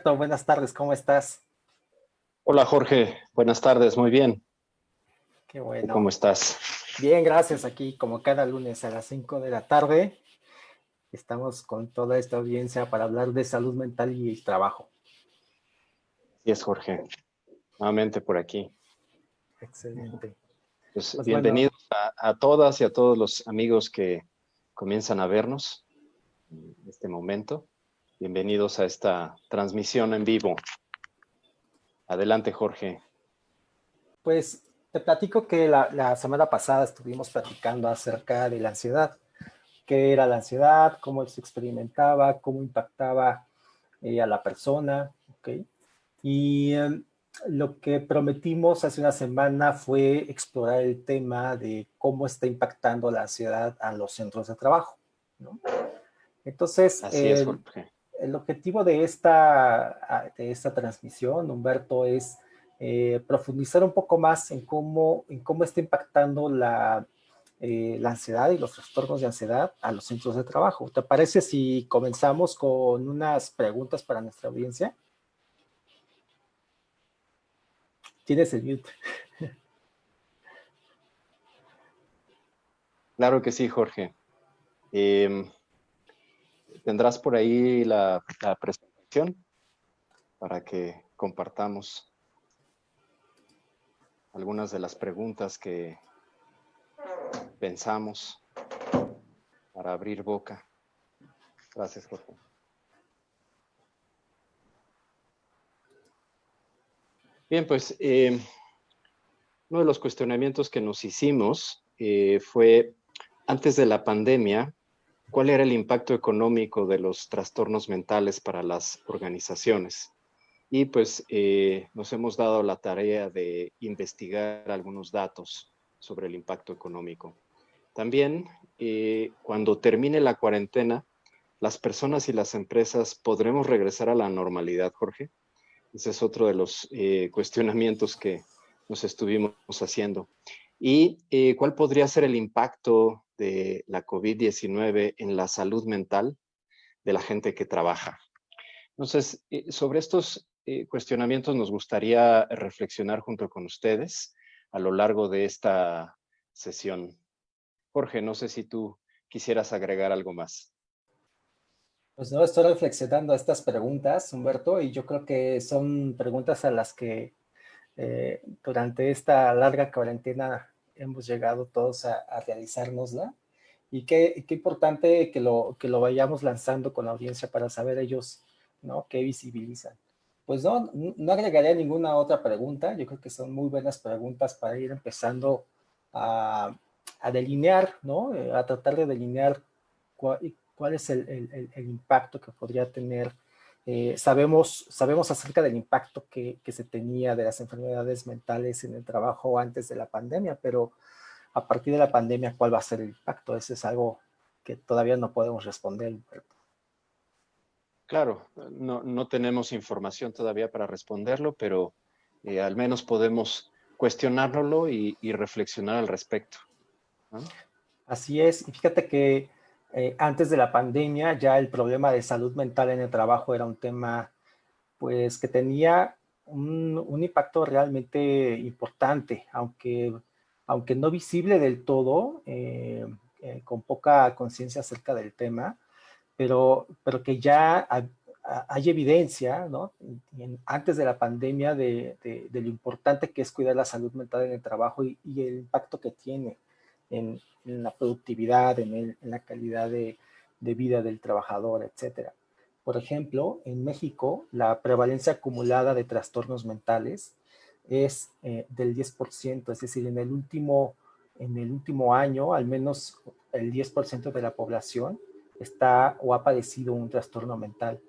Humberto, buenas tardes, ¿cómo estás? Hola Jorge, buenas tardes, muy bien. Qué ¿Tú bueno. cómo estás? Bien, gracias. Aquí, como cada lunes a las 5 de la tarde, estamos con toda esta audiencia para hablar de salud mental y trabajo. Sí, es Jorge, nuevamente por aquí. Excelente. Pues Pues bueno, bienvenidos a todas y a todos los amigos que comienzan a vernos en este momento. Bienvenidos a esta transmisión en vivo. Adelante, Jorge. pues te platico que la semana pasada estuvimos platicando acerca de la ansiedad. ¿Qué era la ansiedad? ¿Cómo se experimentaba? ¿Cómo impactaba a la persona? ¿Ok? Y lo que prometimos hace una semana fue explorar el tema de cómo está impactando la ansiedad a los centros de trabajo, ¿no? Entonces, Así es, Jorge. el objetivo de esta transmisión, Humberto, es profundizar un poco más en cómo está impactando la ansiedad y los trastornos de ansiedad a los centros de trabajo. ¿Te parece si comenzamos con unas preguntas para nuestra audiencia? Tienes el mute. Claro que sí, Jorge. Em, ¿Tendrás por ahí la presentación para que compartamos algunas de las preguntas que pensamos para abrir boca? Gracias, Jorge. Bien, pues uno de los cuestionamientos que nos hicimos fue, antes de la pandemia, ¿cuál era el impacto económico de los trastornos mentales para las organizaciones? Y pues nos hemos dado la tarea de investigar algunos datos sobre el impacto económico. También, cuando termine la cuarentena, las personas y las empresas podremos regresar a la normalidad, Jorge. Ese es otro de los cuestionamientos que nos estuvimos haciendo. ¿Y cuál podría ser el impacto de la COVID-19 en la salud mental de la gente que trabaja? Entonces, sobre estos cuestionamientos nos gustaría reflexionar junto con ustedes a lo largo de esta sesión. Jorge, no sé si tú quisieras agregar algo más. Pues no, estoy reflexionando estas preguntas, Humberto, y yo creo que son preguntas a las que durante esta larga cuarentena hemos llegado todos a realizárnosla. Y qué importante que lo vayamos lanzando con la audiencia para saber ellos, ¿no? Qué visibilizan. Pues no agregaría ninguna otra pregunta. Yo creo que son muy buenas preguntas para ir empezando a, a delinear, ¿no? A tratar de delinear cuál es el impacto que podría tener. Sabemos acerca del impacto que se tenía de las enfermedades mentales en el trabajo antes de la pandemia, pero a partir de la pandemia, ¿cuál va a ser el impacto? Eso es algo que todavía no podemos responder. Claro, no tenemos información todavía para responderlo, pero al menos podemos cuestionárnoslo y reflexionar al respecto, ¿no? Así es, y fíjate que antes de la pandemia ya el problema de salud mental en el trabajo era un tema pues que tenía un impacto realmente importante, aunque no visible del todo, con poca conciencia acerca del tema, pero que ya hay evidencia, ¿no? Antes de la pandemia de lo importante que es cuidar la salud mental en el trabajo y el impacto que tiene en la productividad, en la calidad de vida del trabajador, etcétera. Por ejemplo, en México, la prevalencia acumulada de trastornos mentales es del 10%, es decir, en el último año, al menos el 10% de la población está o ha padecido un trastorno mental.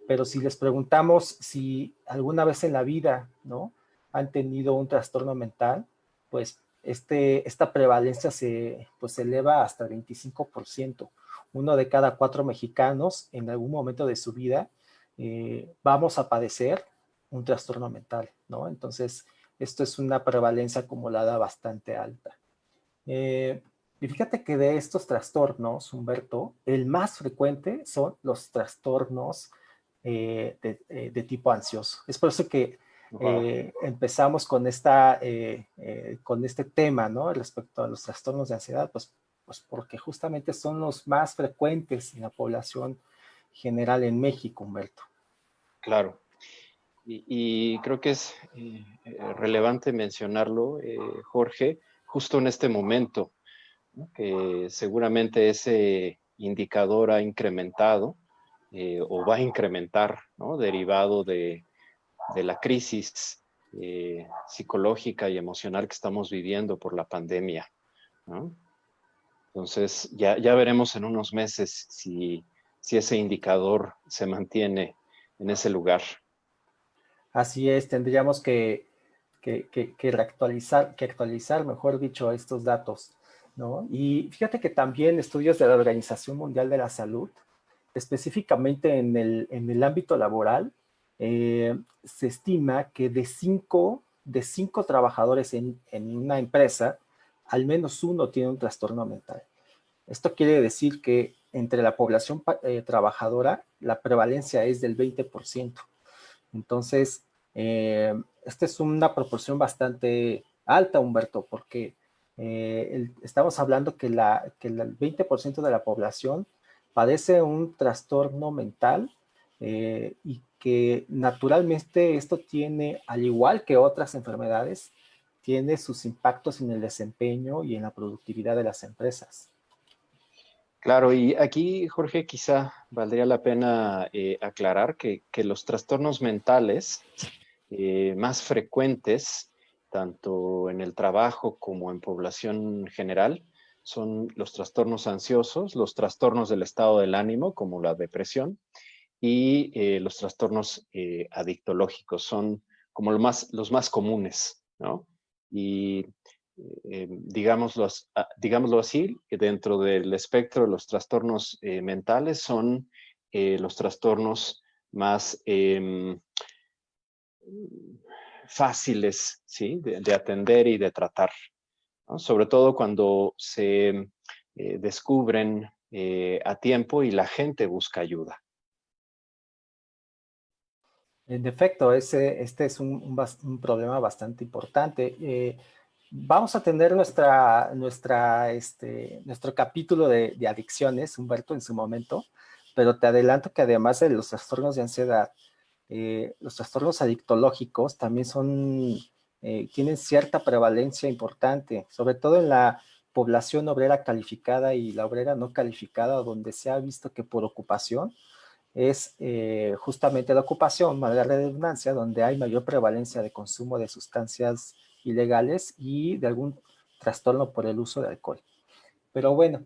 Pero si les preguntamos si alguna vez en la vida, ¿no? Han tenido un trastorno mental, pues esta prevalencia se eleva hasta el 25%. Uno de cada 4 mexicanos en algún momento de su vida vamos a padecer un trastorno mental, ¿no? Entonces, esto es una prevalencia acumulada bastante alta. Eh, y fíjate que de estos trastornos, Humberto, el más frecuente son los trastornos de tipo ansioso. Es por eso que Wow. empezamos con este tema, ¿no? Respecto a los trastornos de ansiedad, pues porque justamente son los más frecuentes en la población general en México, Humberto. Claro. Y creo que es relevante mencionarlo, Jorge, justo en este momento, ¿no? Que seguramente ese indicador ha incrementado o va a incrementar, ¿no? Derivado de la crisis psicológica y emocional que estamos viviendo por la pandemia, ¿no? Entonces, ya veremos en unos meses si ese indicador se mantiene en ese lugar. Así es, tendríamos que actualizar, mejor dicho, estos datos, ¿no? Y fíjate que también estudios de la Organización Mundial de la Salud, específicamente en el ámbito laboral, se estima que de cinco trabajadores en una empresa, al menos uno tiene un trastorno mental. Esto quiere decir que entre la población trabajadora, la prevalencia es del 20%. Entonces, esta es una proporción bastante alta, Humberto, porque estamos hablando que el 20% de la población padece un trastorno mental y que naturalmente esto tiene, al igual que otras enfermedades, tiene sus impactos en el desempeño y en la productividad de las empresas. Claro, y aquí, Jorge, quizá valdría la pena aclarar que los trastornos mentales más frecuentes, tanto en el trabajo como en población general, son los trastornos ansiosos, los trastornos del estado del ánimo, como la depresión, y los trastornos adictológicos, son como los más comunes, ¿no? Y digámoslo así, dentro del espectro de los trastornos mentales son los trastornos más fáciles, ¿sí? De atender y de tratar, ¿no? Sobre todo cuando se descubren a tiempo y la gente busca ayuda. En efecto, este es un problema bastante importante. Vamos a tener nuestro capítulo de adicciones, Humberto, en su momento, pero te adelanto que además de los trastornos de ansiedad, los trastornos adictológicos también tienen cierta prevalencia importante, sobre todo en la población obrera calificada y la obrera no calificada, donde se ha visto que por ocupación es justamente la ocupación, valga la redundancia, donde hay mayor prevalencia de consumo de sustancias ilegales y de algún trastorno por el uso de alcohol. Pero bueno,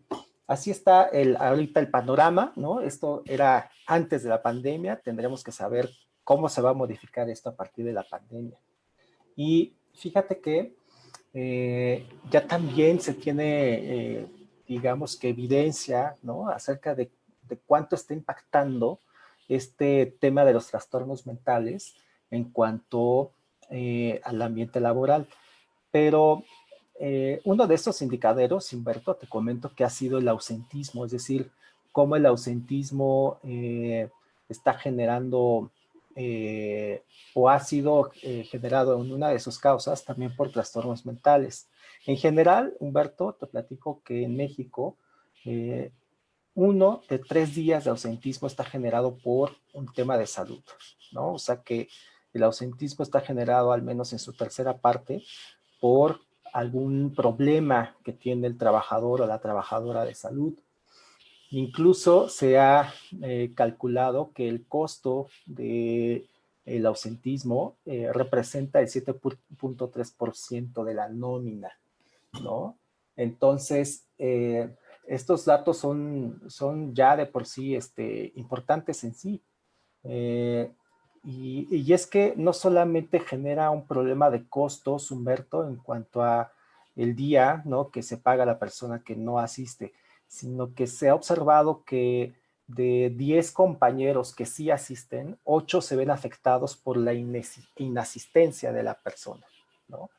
así está ahorita el panorama, ¿no? Esto era antes de la pandemia, tendremos que saber cómo se va a modificar esto a partir de la pandemia. Y fíjate que ya también se tiene, digamos que evidencia, ¿no? Acerca de cuánto está impactando este tema de los trastornos mentales en cuanto al ambiente laboral. Pero uno de estos indicadores, Humberto, te comento que ha sido el ausentismo, es decir, cómo el ausentismo está generando o ha sido generado en una de sus causas también por trastornos mentales. En general, Humberto, te platico que en México, eh, 1 de 3 días de ausentismo está generado por un tema de salud, ¿no? O sea que el ausentismo está generado al menos en su tercera parte por algún problema que tiene el trabajador o la trabajadora de salud. Incluso se ha calculado que el costo del ausentismo representa el 7.3% de la nómina, ¿no? Entonces, estos datos son ya de por sí importantes en sí. Eh, y es que no solamente genera un problema de costos, Humberto, en cuanto a el día, ¿no? Que se paga a la persona que no asiste, sino que se ha observado que de 10 compañeros que sí asisten, 8 se ven afectados por la inasistencia de la persona, ¿no?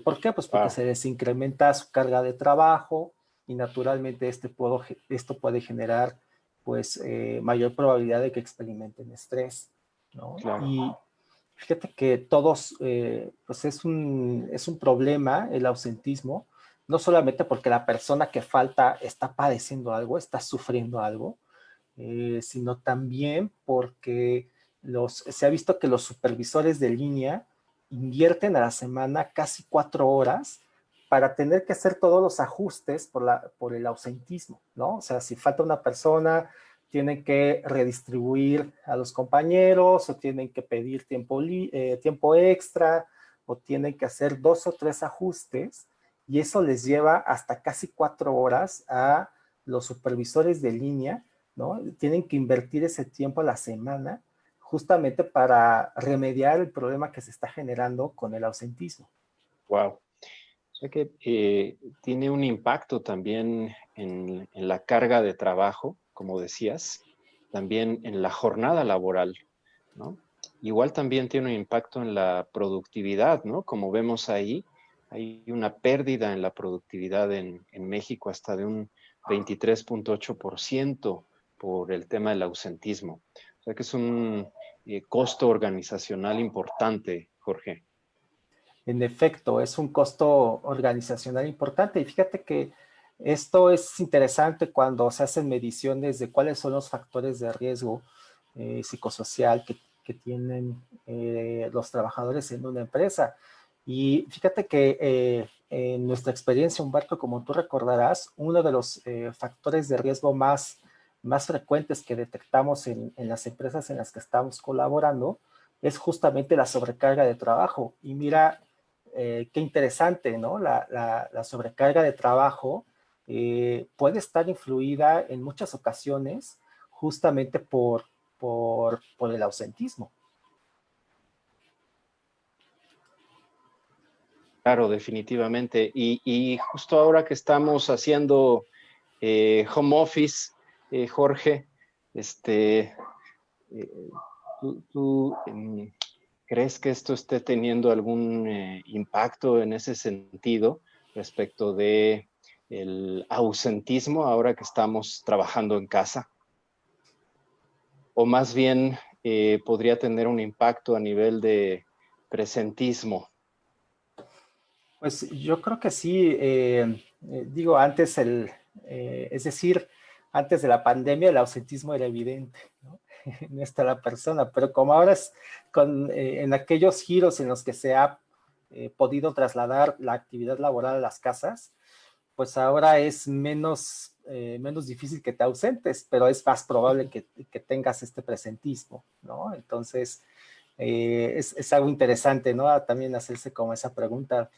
¿Por qué? Pues porque Wow. se les incrementa su carga de trabajo y naturalmente esto puede generar pues mayor probabilidad de que experimenten estrés, ¿no? Claro. Y fíjate que todos, pues es un problema el ausentismo, no solamente porque la persona que falta está padeciendo algo, está sufriendo algo, sino también porque se ha visto que los supervisores de línea invierten a la semana casi 4 horas para tener que hacer todos los ajustes por el ausentismo, ¿no? O sea, si falta una persona, tienen que redistribuir a los compañeros o tienen que pedir tiempo extra o tienen que hacer 2 o 3 ajustes y eso les lleva hasta casi 4 horas a los supervisores de línea, ¿no? Tienen que invertir ese tiempo a la semana justamente para remediar el problema que se está generando con el ausentismo. Wow. O sea que tiene un impacto también en la carga de trabajo, como decías, también en la jornada laboral, ¿no? Igual también tiene un impacto en la productividad, ¿no? Como vemos ahí, hay una pérdida en la productividad en México hasta de un 23.8% por el tema del ausentismo. O sea que es un costo organizacional importante, Jorge. En efecto, es un costo organizacional importante y fíjate que esto es interesante cuando se hacen mediciones de cuáles son los factores de riesgo psicosocial que tienen los trabajadores en una empresa. Y fíjate que en nuestra experiencia, Humberto, como tú recordarás, uno de los factores de riesgo más frecuentes que detectamos en las empresas en las que estamos colaborando es justamente la sobrecarga de trabajo. Y mira, qué interesante, ¿no? La sobrecarga de trabajo puede estar influida en muchas ocasiones justamente por el ausentismo. Claro, definitivamente. Y justo ahora que estamos haciendo home office, Jorge, este, eh, ¿tú crees que esto esté teniendo algún impacto en ese sentido respecto de el ausentismo ahora que estamos trabajando en casa? O más bien podría tener un impacto a nivel de presentismo. Pues yo creo que sí, digo, es decir, antes de la pandemia el ausentismo era evidente, ¿no? No está la persona, pero como ahora en aquellos giros en los que se ha podido trasladar la actividad laboral a las casas, pues ahora es menos difícil que te ausentes, pero es más probable que tengas este presentismo, ¿no? Entonces, es algo interesante, ¿no? También hacerse como esa pregunta.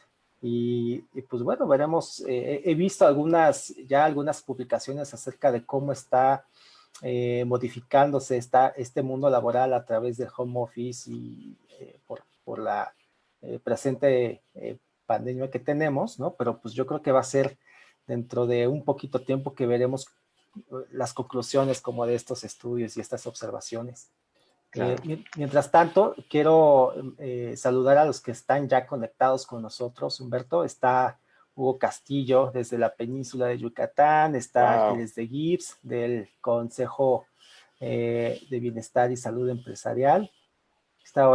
Y pues bueno, veremos. He visto algunas publicaciones acerca de cómo está modificándose este mundo laboral a través del home office y por la presente pandemia que tenemos, ¿no? Pero pues yo creo que va a ser dentro de un poquito tiempo que veremos las conclusiones como de estos estudios y estas observaciones. Claro. Mientras tanto, quiero saludar a los que están ya conectados con nosotros. Humberto, está Hugo Castillo desde la península de Yucatán, está Wow. Ángeles de Gibbs del Consejo de Bienestar y Salud Empresarial, está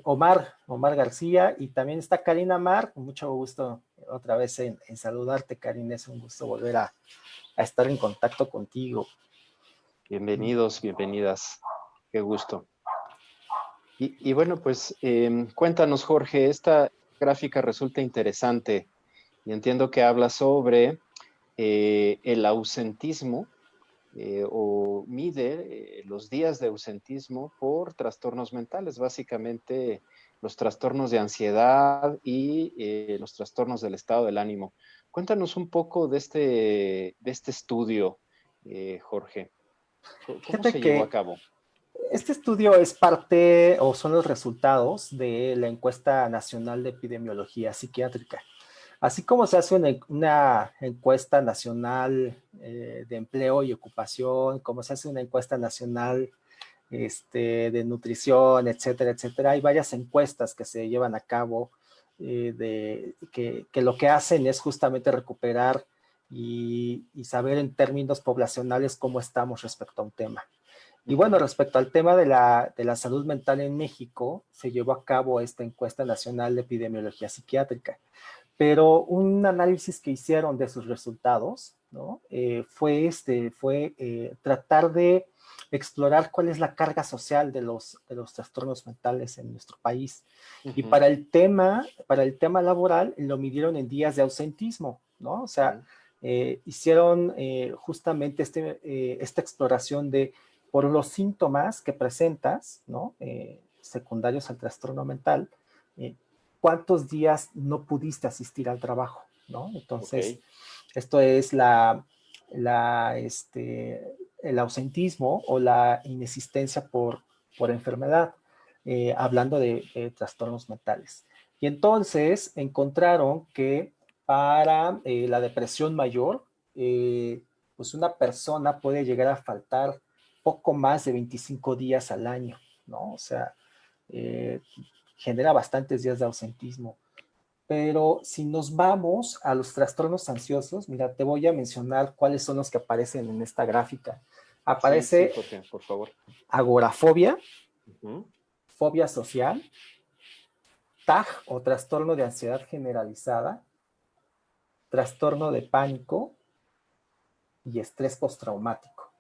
Omar García y también está Karina Mar. Con mucho gusto otra vez en saludarte, Karina. Es un gusto volver a estar en contacto contigo. Bienvenidos, bienvenidas. Qué gusto. Y bueno, pues cuéntanos, Jorge, esta gráfica resulta interesante y entiendo que habla sobre el ausentismo o mide los días de ausentismo por trastornos mentales, básicamente los trastornos de ansiedad y los trastornos del estado del ánimo. Cuéntanos un poco de este estudio, Jorge. ¿Cómo Fíjate se llevó a que cabo? este estudio es parte o son los resultados de la encuesta nacional de epidemiología psiquiátrica. Así como se hace una encuesta nacional de empleo y ocupación, como se hace una encuesta nacional de nutrición, etcétera, etcétera, hay varias encuestas que se llevan a cabo que lo que hacen es justamente recuperar y saber en términos poblacionales cómo estamos respecto a un tema. Y bueno, respecto al tema de la salud mental en México, se llevó a cabo esta encuesta nacional de epidemiología psiquiátrica, pero un análisis que hicieron de sus resultados, ¿no? Fue tratar de explorar cuál es la carga social de los trastornos mentales en nuestro país. Y para el tema laboral lo midieron en días de ausentismo, ¿no? O sea, hicieron justamente esta exploración de por los síntomas que presentas, ¿no? Secundarios al trastorno mental, cuántos días no pudiste asistir al trabajo, ¿no? Entonces, esto es el ausentismo o la inexistencia por enfermedad, hablando de trastornos mentales. Y entonces encontraron que para la depresión mayor, pues una persona puede llegar a faltar poco más de 25 días al año, ¿no? O sea, genera bastantes días de ausentismo. Pero si nos vamos a los trastornos ansiosos, mira, te voy a mencionar cuáles son los que aparecen en esta gráfica. Sí, Aparece Jorge, por favor. agorafobia, fobia social, TAG o trastorno de ansiedad generalizada, trastorno de pánico y estrés postraumático.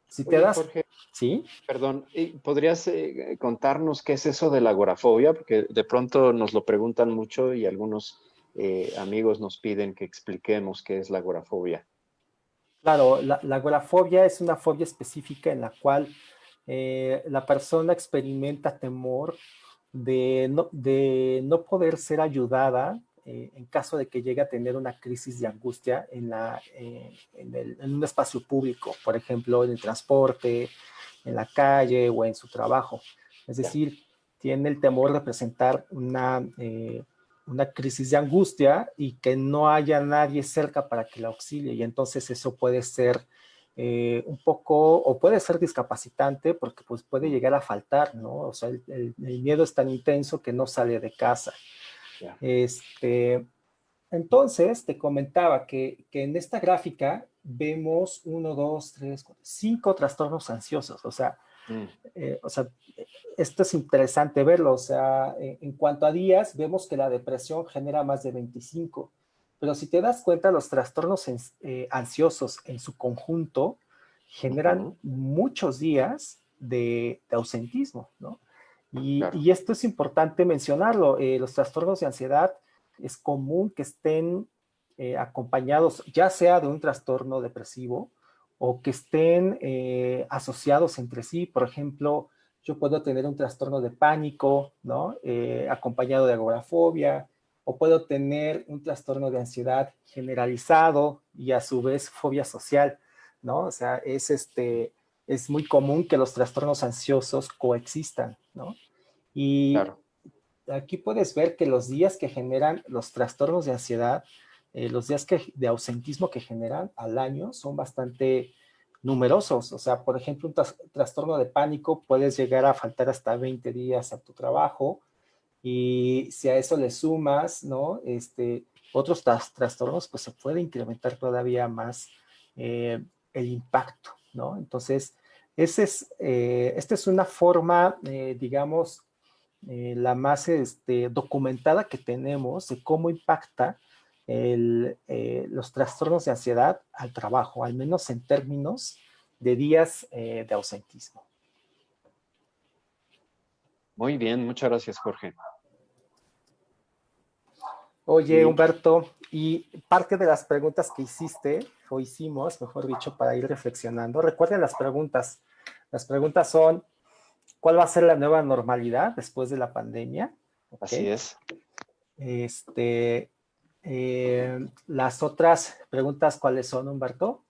Si te Oye, das, Jorge, ¿sí? perdón, ¿podrías contarnos qué es eso de la agorafobia? Porque de pronto nos lo preguntan mucho y algunos amigos nos piden que expliquemos qué es la agorafobia. Claro, la agorafobia es una fobia específica en la cual la persona experimenta temor de no poder ser ayudada en caso de que llegue a tener una crisis de angustia en un espacio público, por ejemplo, en el transporte, en la calle o en su trabajo. Es decir, tiene el temor de presentar una crisis de angustia y que no haya nadie cerca para que la auxilie. Y entonces eso puede ser un poco, o puede ser discapacitante porque pues puede llegar a faltar, ¿no? O sea, el miedo es tan intenso que no sale de casa. Yeah. Entonces, te comentaba que en esta gráfica vemos 1, 2, 3, 4, 5 trastornos ansiosos. O sea, esto es interesante verlo. O sea, en cuanto a días, vemos que la depresión genera más de 25. Pero si te das cuenta, los trastornos ansiosos en su conjunto generan muchos días de ausentismo, ¿no? Y esto es importante mencionarlo. Los trastornos de ansiedad es común que estén acompañados ya sea de un trastorno depresivo o que estén asociados entre sí. Por ejemplo, yo puedo tener un trastorno de pánico, ¿no? Acompañado de agorafobia, o puedo tener un trastorno de ansiedad generalizado y a su vez fobia social, ¿no? O sea, es muy común que los trastornos ansiosos coexistan, ¿no? Y Claro. aquí puedes ver que los días que generan los trastornos de ansiedad, los días de ausentismo que generan al año son bastante numerosos. O sea, por ejemplo, un trastorno de pánico puedes llegar a faltar hasta 20 días a tu trabajo y si a eso le sumas, ¿no? Otros trastornos, pues se puede incrementar todavía más el impacto, ¿no? Entonces, esta es una forma, digamos, la más documentada que tenemos de cómo impacta los trastornos de ansiedad al trabajo, al menos en términos de días de ausentismo. Muy bien, muchas gracias, Jorge. Oye, Humberto, y parte de las preguntas que hiciste, o hicimos, mejor dicho, para ir reflexionando, recuerden las preguntas. Las preguntas son, ¿cuál va a ser la nueva normalidad después de la pandemia? Así ¿Okay? es. Las otras preguntas, ¿cuáles son, Humberto?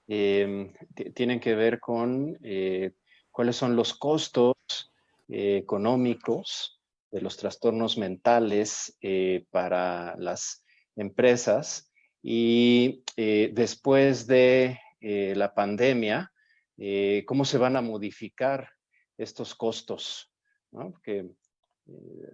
Tienen que ver con cuáles son los costos económicos de los trastornos mentales para las empresas y después de la pandemia, cómo se van a modificar estos costos, ¿no? Porque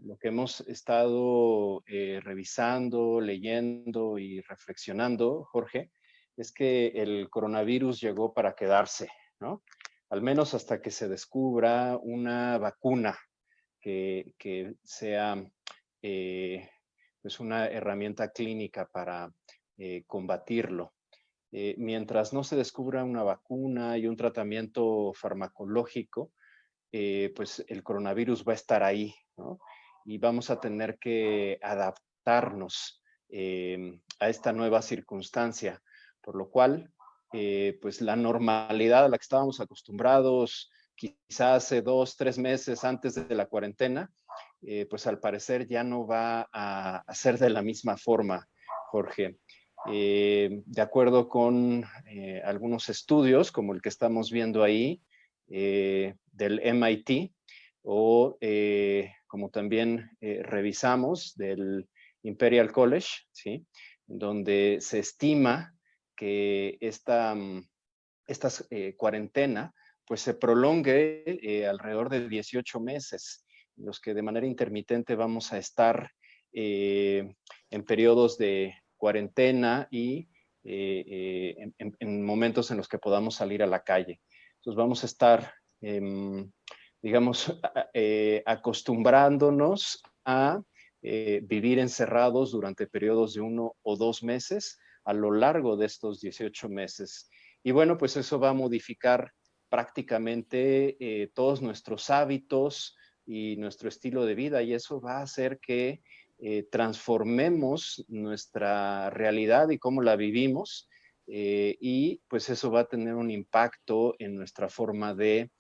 Lo que hemos estado revisando, leyendo y reflexionando, Jorge, es que el coronavirus llegó para quedarse, ¿no? Al menos hasta que se descubra una vacuna que sea pues una herramienta clínica para combatirlo. Mientras no se descubra una vacuna y un tratamiento farmacológico, pues el coronavirus va a estar ahí, ¿no? Y vamos a tener que adaptarnos a esta nueva circunstancia, por lo cual, pues la normalidad a la que estábamos acostumbrados, quizás hace 2, 3 meses antes de la cuarentena, pues al parecer ya no va a ser de la misma forma, Jorge. De acuerdo con algunos estudios, como el que estamos viendo ahí, del MIT, o como también revisamos del Imperial College, ¿sí? Donde se estima que esta cuarentena pues se prolongue alrededor de 18 meses, los que de manera intermitente vamos a estar en periodos de cuarentena y en momentos en los que podamos salir a la calle. Entonces vamos a estar, digamos, acostumbrándonos a vivir encerrados durante periodos de 1 o 2 meses a lo largo de estos 18 meses. Y bueno, pues eso va a modificar prácticamente todos nuestros hábitos y nuestro estilo de vida, y eso va a hacer que transformemos nuestra realidad y cómo la vivimos, y pues eso va a tener un impacto en nuestra forma de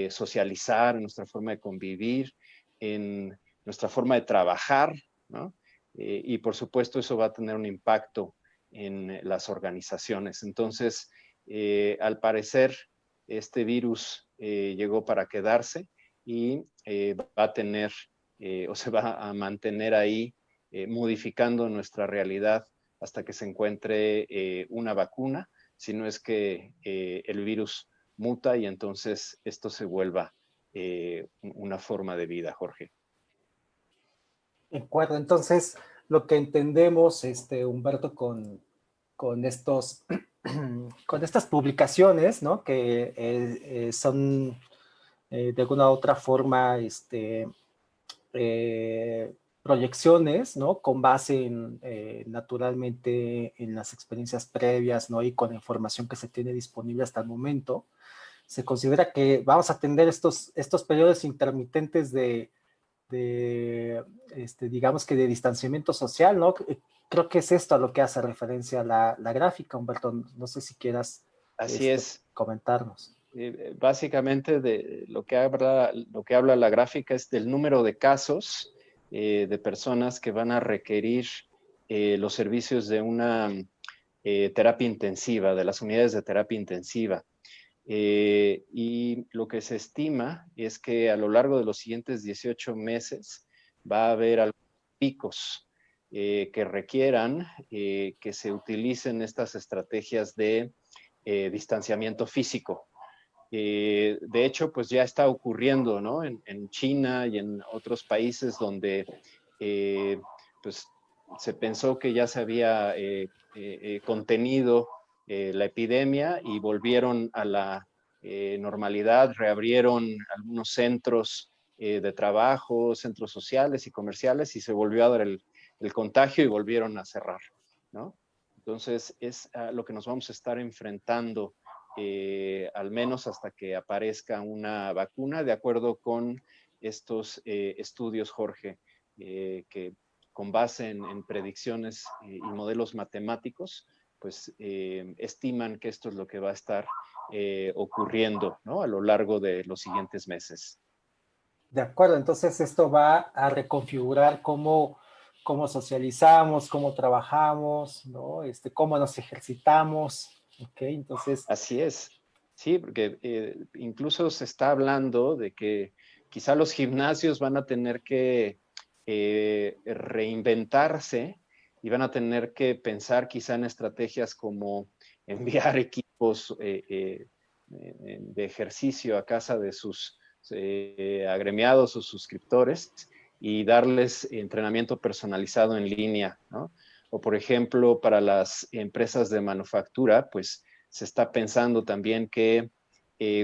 socializar, en nuestra forma de convivir, en nuestra forma de trabajar, ¿no? Y por supuesto eso va a tener un impacto en las organizaciones. Entonces, al parecer, este virus llegó para quedarse y va a tener o se va a mantener ahí modificando nuestra realidad hasta que se encuentre una vacuna, si no es que el virus muta y entonces esto se vuelva una forma de vida, Jorge. De acuerdo, entonces lo que entendemos, Humberto, con estos, con estas publicaciones, ¿no? Que son de alguna u otra forma proyecciones, ¿no? Con base en, naturalmente en las experiencias previas, ¿no? Y con la información que se tiene disponible hasta el momento. Se considera que vamos a tener estos periodos intermitentes digamos que de distanciamiento social, ¿no? Creo que es esto a lo que hace referencia la gráfica, Humberto. No sé si quieras Así es. comentarnos. Básicamente de lo que habla la gráfica es del número de casos de personas que van a requerir los servicios de una terapia intensiva, de las unidades de terapia intensiva. Y lo que se estima es que a lo largo de los siguientes 18 meses va a haber algunos picos que requieran que se utilicen estas estrategias de distanciamiento físico. De hecho, pues ya está ocurriendo, ¿no? En China y en otros países donde pues se pensó que ya se había contenido la epidemia y volvieron a la normalidad, reabrieron algunos centros de trabajo, centros sociales y comerciales y se volvió a dar el contagio y volvieron a cerrar, ¿no? Entonces es lo que nos vamos a estar enfrentando al menos hasta que aparezca una vacuna, de acuerdo con estos estudios, Jorge, que con base en predicciones y modelos matemáticos, pues estiman que esto es lo que va a estar ocurriendo, ¿no? A lo largo de los siguientes meses. De acuerdo, entonces esto va a reconfigurar cómo socializamos, cómo trabajamos, ¿no? Cómo nos ejercitamos, ¿ok? Entonces, Así es, sí, porque incluso se está hablando de que quizá los gimnasios van a tener que reinventarse y van a tener que pensar quizá en estrategias como enviar equipos de ejercicio a casa de sus agremiados o suscriptores y darles entrenamiento personalizado en línea, ¿no? O por ejemplo, para las empresas de manufactura, pues se está pensando también que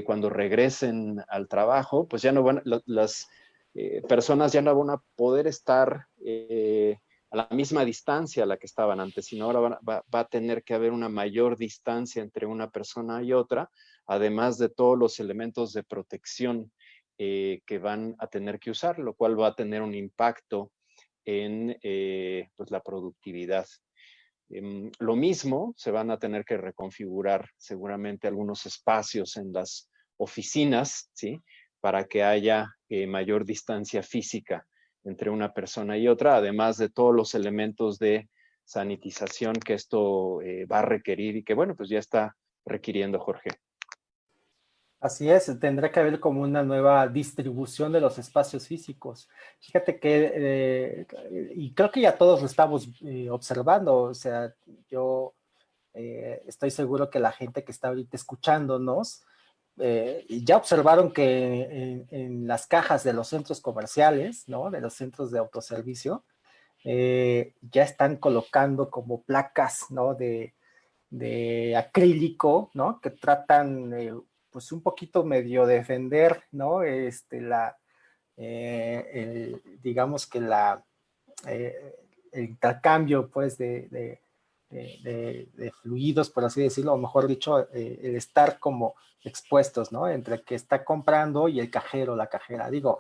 cuando regresen al trabajo, pues ya no van, las personas ya no van a poder estar a la misma distancia a la que estaban antes, sino ahora va a tener que haber una mayor distancia entre una persona y otra, además de todos los elementos de protección que van a tener que usar, lo cual va a tener un impacto en pues la productividad. Lo mismo, se van a tener que reconfigurar seguramente algunos espacios en las oficinas, ¿sí? Para que haya mayor distancia física entre una persona y otra, además de todos los elementos de sanitización que esto va a requerir y que, bueno, pues ya está requiriendo, Jorge. Así es, tendrá que haber como una nueva distribución de los espacios físicos. Fíjate que, y creo que ya todos lo estamos observando, o sea, yo estoy seguro que la gente que está ahorita escuchándonos, ya observaron que en las cajas de los centros comerciales, ¿no? De los centros de autoservicio, ya están colocando como placas, ¿no? De acrílico, ¿no? Que tratan, pues un poquito medio defender, ¿no? Digamos que el intercambio, pues, de fluidos, por así decirlo, o mejor dicho, el estar como expuestos, ¿no? Entre el que está comprando y el cajero, la cajera. Digo,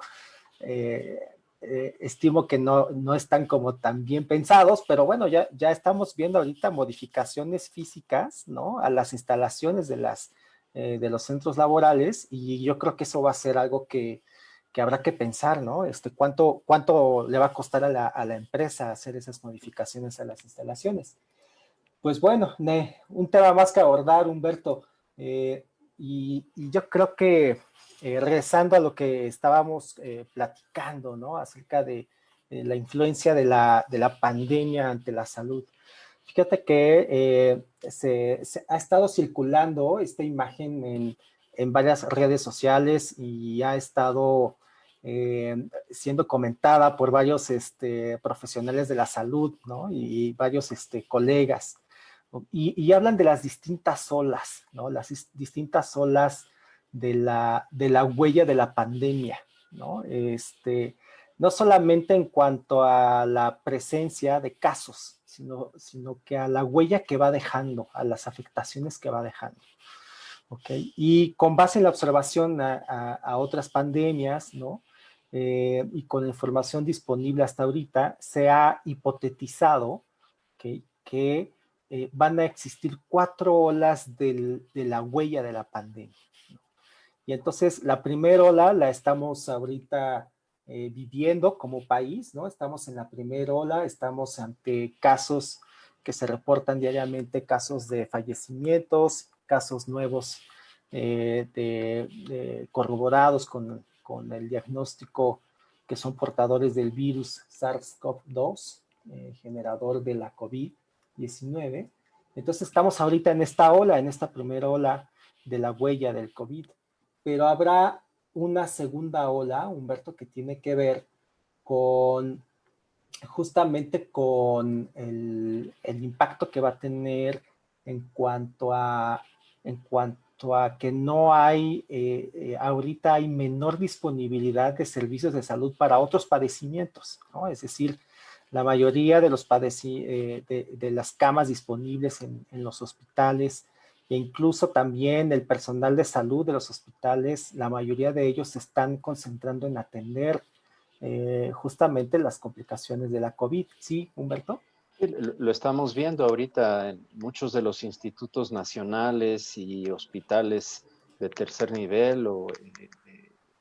eh, estimo que no están como tan bien pensados, pero bueno, ya estamos viendo ahorita modificaciones físicas, ¿no? A las instalaciones de los centros laborales, y yo creo que eso va a ser algo que habrá que pensar, ¿no? ¿Cuánto le va a costar a la empresa hacer esas modificaciones a las instalaciones? Pues bueno, un tema más que abordar, Humberto. Y yo creo que regresando a lo que estábamos platicando, ¿no? Acerca de la influencia de la pandemia ante la salud. Fíjate que se ha estado circulando esta imagen en varias redes sociales y ha estado siendo comentada por varios profesionales de la salud, ¿no? Y varios colegas. Y hablan de las distintas olas, ¿no? Las distintas olas de la huella de la pandemia, ¿no? No solamente en cuanto a la presencia de casos, sino que a la huella que va dejando, a las afectaciones que va dejando. ¿Ok? Y con base en la observación a otras pandemias, ¿no? Y con la información disponible hasta ahorita, se ha hipotetizado que van a existir 4 olas de la huella de la pandemia, ¿no? Y entonces la primera ola la estamos ahorita viviendo como país, ¿no? Estamos en la primera ola, estamos ante casos que se reportan diariamente, casos de fallecimientos, casos nuevos corroborados con el diagnóstico que son portadores del virus SARS-CoV-2, generador de la COVID-19. Entonces estamos ahorita en esta ola, en esta primera ola de la huella del COVID. Pero habrá una segunda ola, Humberto, que tiene que ver con justamente con el impacto que va a tener en cuanto a que no hay, ahorita hay menor disponibilidad de servicios de salud para otros padecimientos, ¿no? Es decir, la mayoría de de las camas disponibles en los hospitales e incluso también el personal de salud de los hospitales, la mayoría de ellos se están concentrando en atender justamente las complicaciones de la COVID. ¿Sí, Humberto? Lo estamos viendo ahorita en muchos de los institutos nacionales y hospitales de tercer nivel o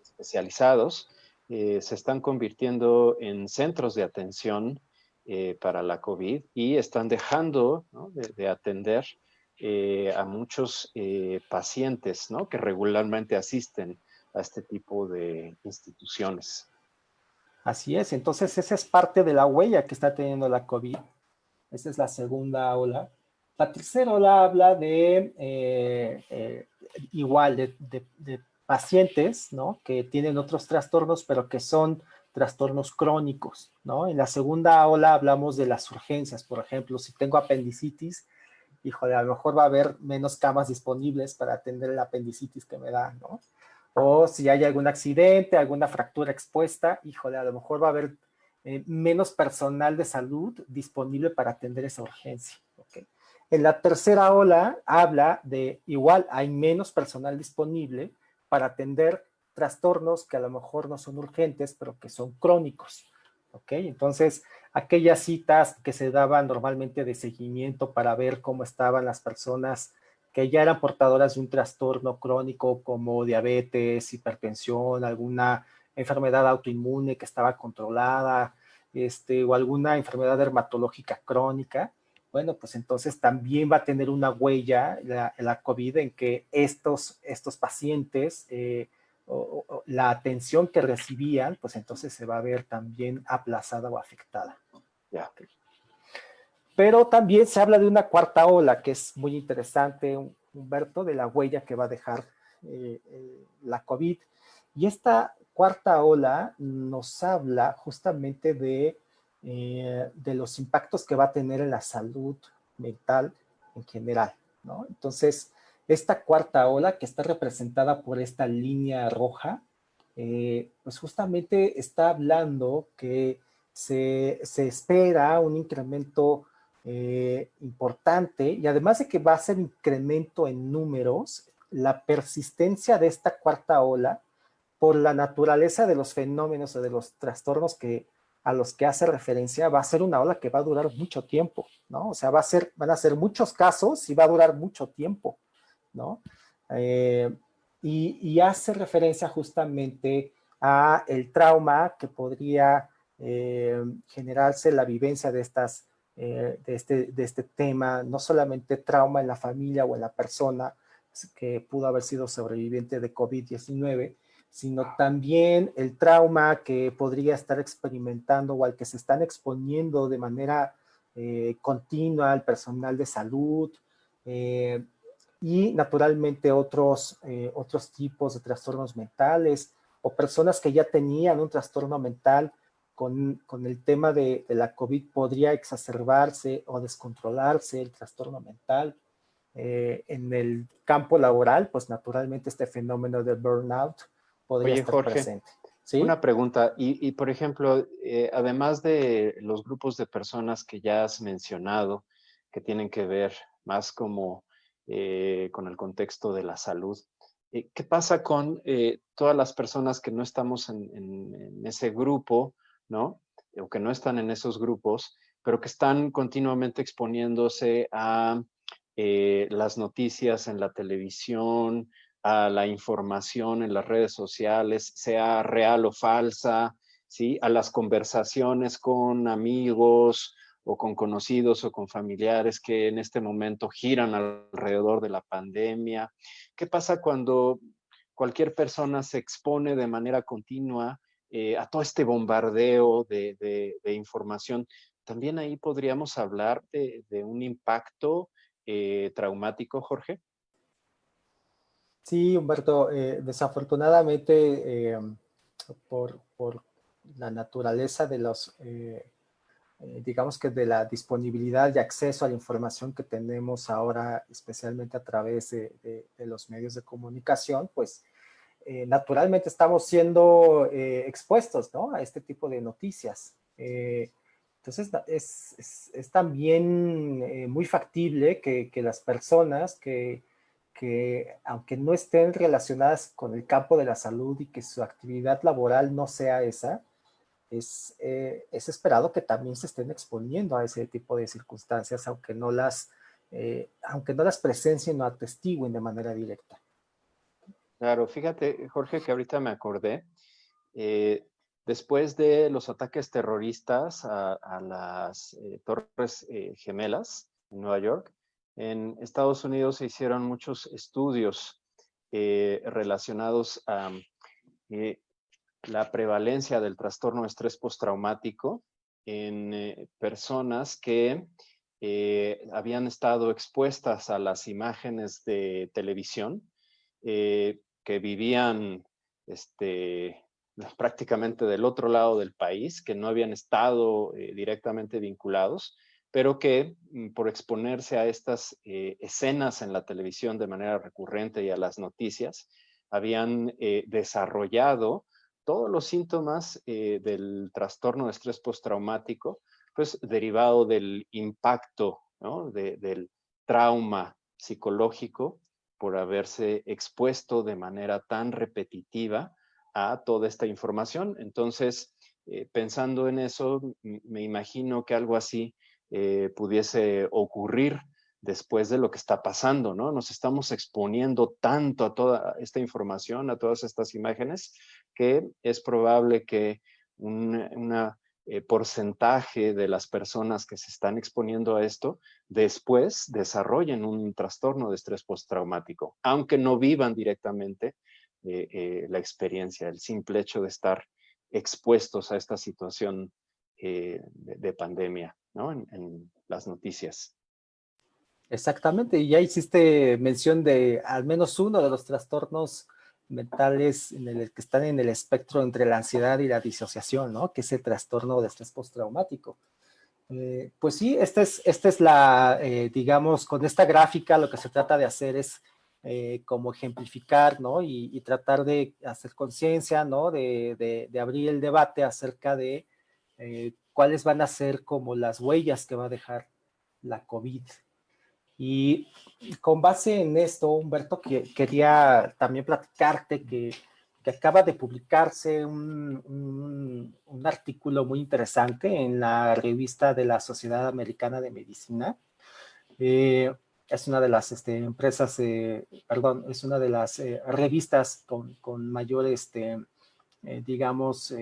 especializados, se están convirtiendo en centros de atención para la COVID y están dejando, ¿no? de atender a muchos pacientes, ¿no? Que regularmente asisten a este tipo de instituciones. Así es. Entonces, esa es parte de la huella que está teniendo la COVID. Esa es la segunda ola. La tercera ola habla de igual de pacientes, ¿no? Que tienen otros trastornos, pero que son trastornos crónicos, ¿no? En la segunda ola hablamos de las urgencias, por ejemplo, si tengo apendicitis, híjole, a lo mejor va a haber menos camas disponibles para atender el apendicitis que me da, ¿no? O si hay algún accidente, alguna fractura expuesta, híjole, a lo mejor va a haber menos personal de salud disponible para atender esa urgencia, ¿ok? En la tercera ola habla de igual hay menos personal disponible para atender trastornos que a lo mejor no son urgentes, pero que son crónicos, ¿ok? Entonces, aquellas citas que se daban normalmente de seguimiento para ver cómo estaban las personas que ya eran portadoras de un trastorno crónico como diabetes, hipertensión, alguna enfermedad autoinmune que estaba controlada, o alguna enfermedad dermatológica crónica, bueno, pues entonces también va a tener una huella la COVID en que estos pacientes, la atención que recibían, pues entonces se va a ver también aplazada o afectada. Ya. Pero también se habla de una cuarta ola, que es muy interesante, Humberto, de la huella que va a dejar la COVID. Y esta cuarta ola nos habla justamente de los impactos que va a tener en la salud mental en general, ¿no? Entonces, esta cuarta ola que está representada por esta línea roja, pues justamente está hablando que se espera un incremento importante y además de que va a ser incremento en números, la persistencia de esta cuarta ola por la naturaleza de los fenómenos o de los trastornos a los que hace referencia, va a ser una ola que va a durar mucho tiempo, ¿no? O sea, van a ser muchos casos y va a durar mucho tiempo, ¿no? Eh, y hace referencia justamente a el trauma que podría generarse la vivencia de de este tema, no solamente trauma en la familia o en la persona que pudo haber sido sobreviviente de COVID-19, sino también el trauma que podría estar experimentando o al que se están exponiendo de manera continua el personal de salud, y naturalmente otros tipos de trastornos mentales o personas que ya tenían un trastorno mental con el tema de la COVID podría exacerbarse o descontrolarse el trastorno mental. En el campo laboral, pues naturalmente este fenómeno del burnout podría Oye, estar Jorge, presente. ¿Sí? una pregunta. Por ejemplo, además de los grupos de personas que ya has mencionado, que tienen que ver más como con el contexto de la salud, ¿qué pasa con todas las personas que no estamos en ese grupo, ¿no? O que no están en esos grupos, pero que están continuamente exponiéndose a las noticias en la televisión, a la información en las redes sociales, sea real o falsa, ¿sí? A las conversaciones con amigos o con conocidos o con familiares que en este momento giran alrededor de la pandemia. ¿Qué pasa cuando cualquier persona se expone de manera continua a todo este bombardeo de información? También ahí podríamos hablar de un impacto traumático, Jorge. Sí, Humberto, desafortunadamente por la naturaleza de digamos que de la disponibilidad y acceso a la información que tenemos ahora, especialmente a través de los medios de comunicación, pues naturalmente estamos siendo expuestos, ¿no? A este tipo de noticias. Entonces es también muy factible que las personas que aunque no estén relacionadas con el campo de la salud y que su actividad laboral no sea esa, es esperado que también se estén exponiendo a ese tipo de circunstancias, aunque no las presencien o atestiguen de manera directa. Claro, fíjate, Jorge, que ahorita me acordé, eh, después de los ataques terroristas a las Torres Gemelas en Nueva York, en Estados Unidos se hicieron muchos estudios relacionados a eh, la prevalencia del trastorno de estrés postraumático en personas que habían estado expuestas a las imágenes de televisión, que vivían prácticamente del otro lado del país, que no habían estado directamente vinculados, pero que por exponerse a estas escenas en la televisión de manera recurrente y a las noticias, habían desarrollado todos los síntomas del trastorno de estrés postraumático, pues derivado del impacto, ¿no? Del trauma psicológico por haberse expuesto de manera tan repetitiva a toda esta información. Entonces, pensando en eso, me imagino que algo así pudiese ocurrir después de lo que está pasando, ¿no? Nos estamos exponiendo tanto a toda esta información, a todas estas imágenes, que es probable que una porcentaje de las personas que se están exponiendo a esto después desarrollen un trastorno de estrés postraumático, aunque no vivan directamente la experiencia, el simple hecho de estar expuestos a esta situación de pandemia, ¿no? En las noticias. Exactamente, y ya hiciste mención de al menos uno de los trastornos mentales en el que están en el espectro entre la ansiedad y la disociación, ¿no? Que es el trastorno de estrés postraumático. Pues sí, esta es la, digamos, con esta gráfica lo que se trata de hacer es como ejemplificar, ¿no? Y tratar de hacer conciencia, ¿no? De abrir el debate acerca de cuáles van a ser como las huellas que va a dejar la COVID. Y con base en esto, Humberto, quería también platicarte que acaba de publicarse un artículo muy interesante en la revista de la Sociedad Americana de Medicina. Es una de las empresas, perdón, es una de las revistas con mayor, digamos,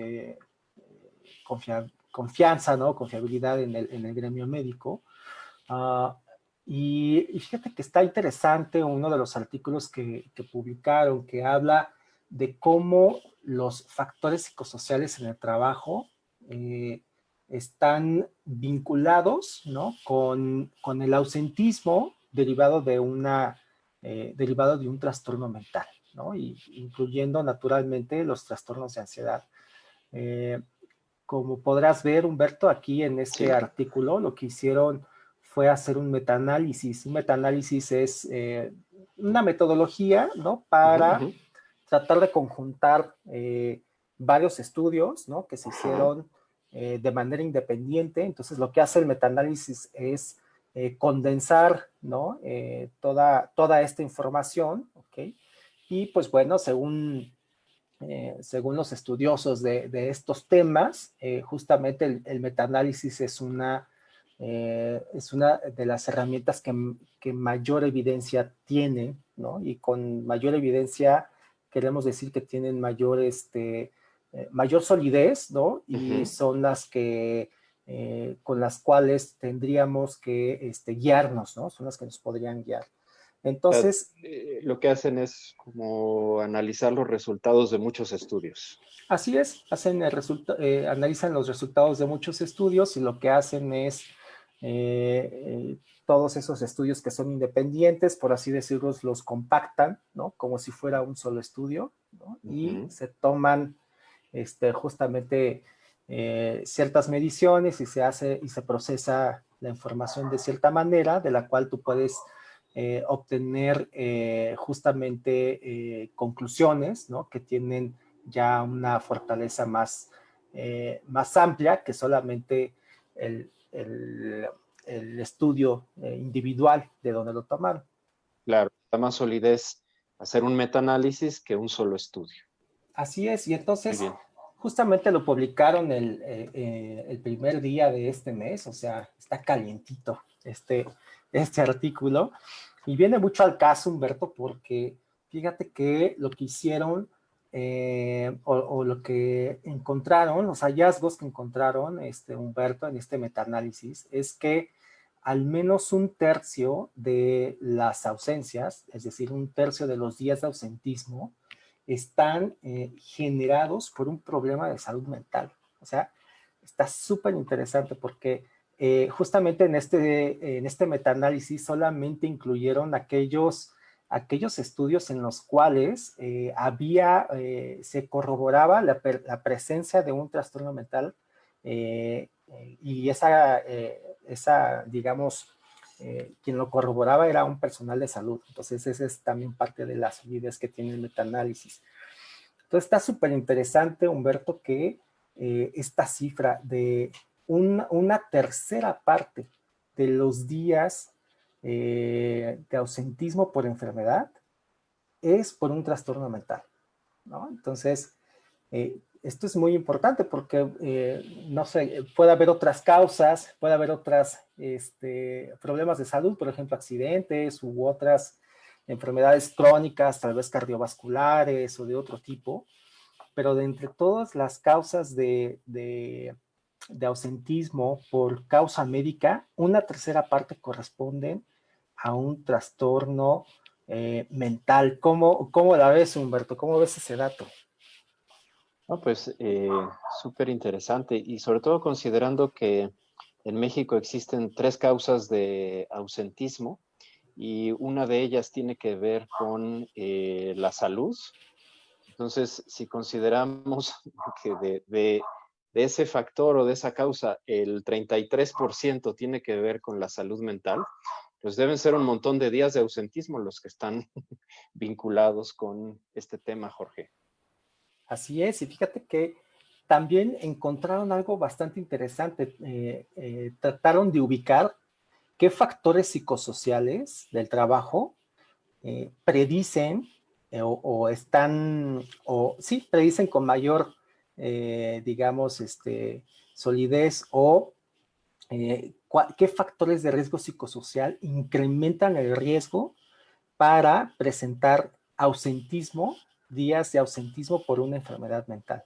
confianza, ¿no? Confiabilidad en el gremio médico. Uh, y fíjate que está interesante uno de los artículos que publicaron que habla de cómo los factores psicosociales en el trabajo están vinculados, ¿no? Con el ausentismo derivado de un trastorno mental, ¿no? Y incluyendo naturalmente los trastornos de ansiedad. Como podrás ver, Humberto, aquí en este Sí. artículo lo que hicieron fue hacer un metaanálisis. Un metaanálisis es una metodología, ¿no? Para tratar de conjuntar varios estudios, ¿no? Que se hicieron de manera independiente. Entonces, lo que hace el metaanálisis es condensar, ¿no? Toda esta información, ¿ok? Y pues bueno, según los estudiosos de estos temas, justamente el metaanálisis es una de las herramientas que mayor evidencia tiene, ¿no? Y con mayor evidencia queremos decir que tienen mayor solidez, ¿no? Y son las que con las cuales tendríamos que guiarnos, ¿no? Son las que nos podrían guiar. Entonces, lo que hacen es como analizar los resultados de muchos estudios. así es, analizan los resultados de muchos estudios y lo que hacen es todos esos estudios que son independientes, por así decirlo, los compactan, ¿no? Como si fuera un solo estudio, ¿no? Y se toman justamente ciertas mediciones y se procesa la información de cierta manera, de la cual tú puedes obtener justamente conclusiones, ¿no? Que tienen ya una fortaleza más amplia que solamente el estudio individual de donde lo tomaron. Claro, da más solidez hacer un metaanálisis que un solo estudio. Así es, y entonces justamente lo publicaron el primer día de este mes, o sea, está calientito este artículo, y viene mucho al caso, Humberto, porque fíjate que lo que hicieron o lo que encontraron, los hallazgos que encontraron, Humberto, en este metaanálisis, es que al menos un tercio de las ausencias, es decir, un tercio de los días de ausentismo, están generados por un problema de salud mental. O sea, está súper interesante porque justamente en este metaanálisis solamente incluyeron aquellos aquellos estudios en los cuales se corroboraba la presencia de un trastorno mental y digamos, quien lo corroboraba era un personal de salud. Entonces, esa es también parte de la solidez que tiene el metaanálisis. Entonces, está súper interesante, Humberto, que esta cifra de una tercera parte de los días de ausentismo por enfermedad es por un trastorno mental, ¿no? Entonces, esto es muy importante porque, no sé, puede haber otras causas, puede haber otros problemas de salud, por ejemplo, accidentes u otras enfermedades crónicas, tal vez cardiovasculares o de otro tipo, pero de entre todas las causas de ausentismo por causa médica, una tercera parte corresponde a un trastorno mental. ¿Cómo la ves, Humberto? ¿Cómo ves ese dato? No, pues súper interesante y sobre todo considerando que en México existen 3 causas de ausentismo y una de ellas tiene que ver con la salud. Entonces, si consideramos que de ese factor o de esa causa el 33% tiene que ver con la salud mental, pues deben ser un montón de días de ausentismo los que están vinculados con este tema, Jorge. Así es, y fíjate que también encontraron algo bastante interesante. Trataron de ubicar qué factores psicosociales del trabajo predicen predicen con mayor, digamos, solidez o qué factores de riesgo psicosocial incrementan el riesgo para presentar ausentismo, días de ausentismo por una enfermedad mental.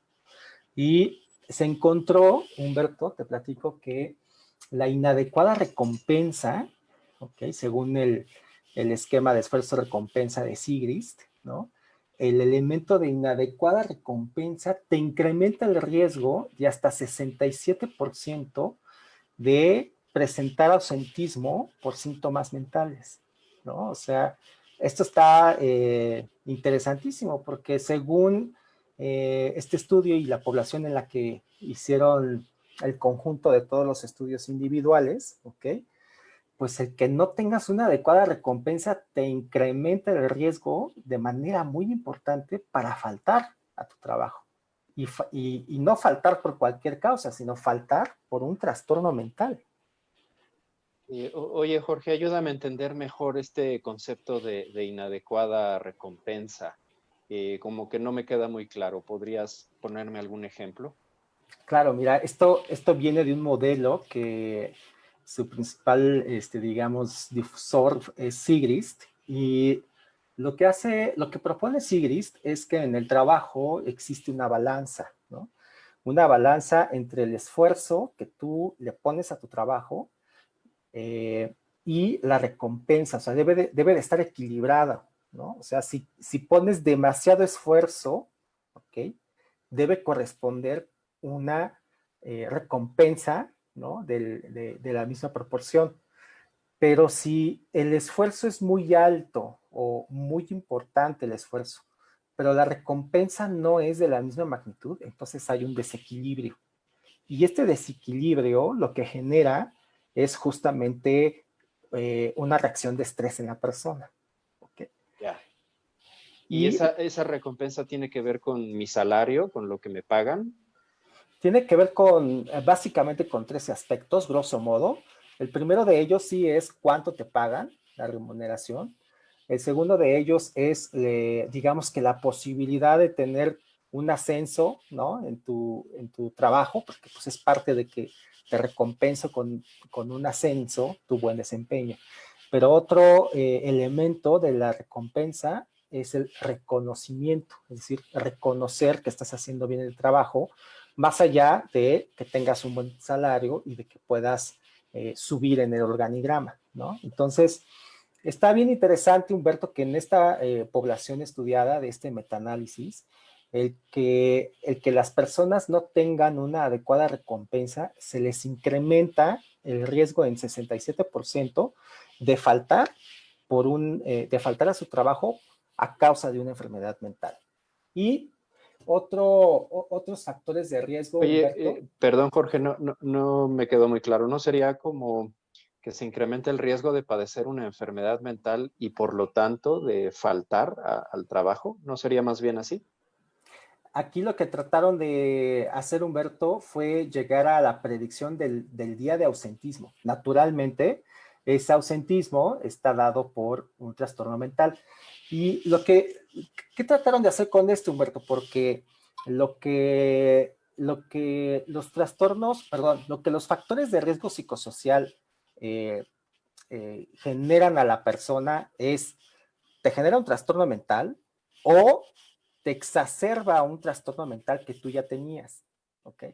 Y se encontró, Humberto, te platico, que la inadecuada recompensa, ¿okay? Según el esquema de esfuerzo-recompensa de Sigrist, ¿no? El elemento de inadecuada recompensa te incrementa el riesgo de hasta 67% de presentar ausentismo por síntomas mentales, ¿no? O sea, esto está interesantísimo porque según este estudio y la población en la que hicieron el conjunto de todos los estudios individuales, ¿ok? Pues el que no tengas una adecuada recompensa te incrementa el riesgo de manera muy importante para faltar a tu trabajo. Y no faltar por cualquier causa, sino faltar por un trastorno mental. Oye, Jorge, ayúdame a entender mejor este concepto de inadecuada recompensa. Como que no me queda muy claro. ¿Podrías ponerme algún ejemplo? Claro, mira, esto viene de un modelo que su principal, digamos, difusor es Sigrist, y lo que propone Sigrist es que en el trabajo existe una balanza, ¿no? Una balanza entre el esfuerzo que tú le pones a tu trabajo y la recompensa, o sea, debe de estar equilibrada, ¿no? O sea, si pones demasiado esfuerzo, ¿ok? Debe corresponder una recompensa, ¿no? De la misma proporción. Pero si el esfuerzo es muy alto o muy importante el esfuerzo, pero la recompensa no es de la misma magnitud, entonces hay un desequilibrio. Y este desequilibrio lo que genera es justamente una reacción de estrés en la persona. ¿Okay? Ya. ¿Y Y esa recompensa tiene que ver con mi salario, con lo que me pagan? tiene que ver básicamente con 13 aspectos, grosso modo. El primero de ellos sí es cuánto te pagan, la remuneración. El segundo de ellos es, digamos que la posibilidad de tener un ascenso, ¿no? En tu trabajo, porque pues es parte de que te recompenso con un ascenso tu buen desempeño. Pero otro elemento de la recompensa es el reconocimiento, es decir, reconocer que estás haciendo bien el trabajo, más allá de que tengas un buen salario y de que puedas subir en el organigrama, ¿no? Entonces, está bien interesante, Humberto, que en esta población estudiada de este metaanálisis, el que las personas no tengan una adecuada recompensa, se les incrementa el riesgo en 67% de faltar de faltar a su trabajo a causa de una enfermedad mental. Y otros factores de riesgo, Oye, Humberto. perdón, Jorge, no me quedó muy claro. ¿No sería como que se incrementa el riesgo de padecer una enfermedad mental y por lo tanto de faltar al trabajo? ¿No sería más bien así? Aquí lo que trataron de hacer, Humberto, fue llegar a la predicción del día de ausentismo. Naturalmente, ese ausentismo está dado por un trastorno mental. Y ¿qué trataron de hacer con esto, Humberto? Porque lo que los trastornos, perdón, lo que los factores de riesgo psicosocial eh, generan a la persona te genera un trastorno mental o te exacerba un trastorno mental que tú ya tenías, ¿ok?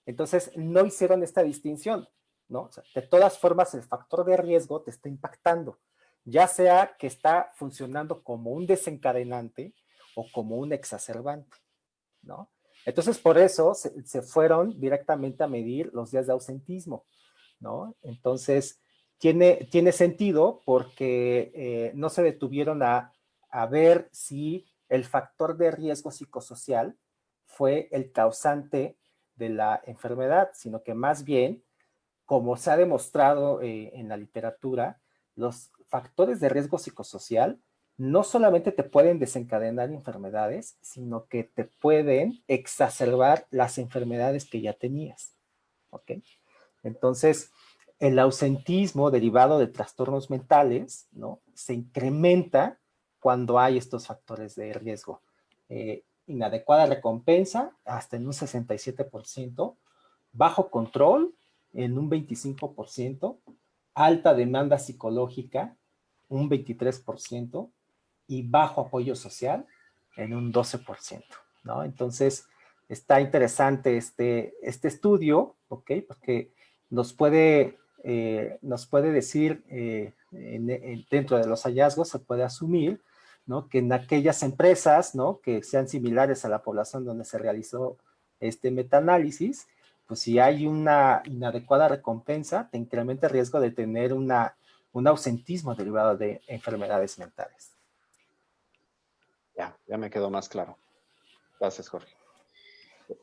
Entonces, no hicieron esta distinción, ¿no? O sea, de todas formas, el factor de riesgo te está impactando, ya sea que está funcionando como un desencadenante o como un exacerbante, ¿no? Entonces, por eso se fueron directamente a medir los días de ausentismo, ¿no? Entonces, tiene sentido porque no se detuvieron a ver si el factor de riesgo psicosocial fue el causante de la enfermedad, sino que más bien, como se ha demostrado en la literatura, los factores de riesgo psicosocial no solamente te pueden desencadenar enfermedades, sino que te pueden exacerbar las enfermedades que ya tenías, ¿ok? Entonces, el ausentismo derivado de trastornos mentales, ¿no? Se incrementa cuando hay estos factores de riesgo. Inadecuada recompensa, hasta en un 67%, bajo control, en un 25%, alta demanda psicológica, un 23%, y bajo apoyo social, en un 12%, ¿no? Entonces, está interesante este estudio, ¿ok? Porque nos puede decir, dentro de los hallazgos se puede asumir, ¿no? Que en aquellas empresas, ¿no? Que sean similares a la población donde se realizó este metaanálisis, pues si hay una inadecuada recompensa, te incrementa el riesgo de tener un ausentismo derivado de enfermedades mentales. Ya me quedó más claro. Gracias, Jorge.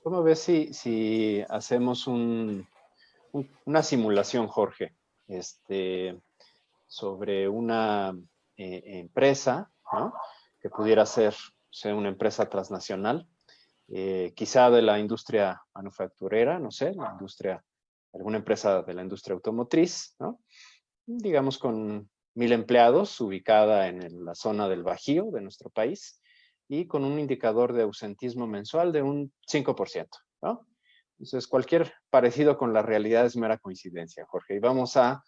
¿Cómo ves si hacemos una simulación, Jorge, sobre una empresa, ¿no? Que pudiera ser una empresa transnacional, quizá de la industria manufacturera, no sé, alguna empresa de la industria automotriz, ¿no? Digamos con 1,000 empleados, ubicada en la zona del Bajío de nuestro país y con un indicador de ausentismo mensual de un 5%, ¿no? Entonces, cualquier parecido con la realidad es mera coincidencia, Jorge. Y vamos a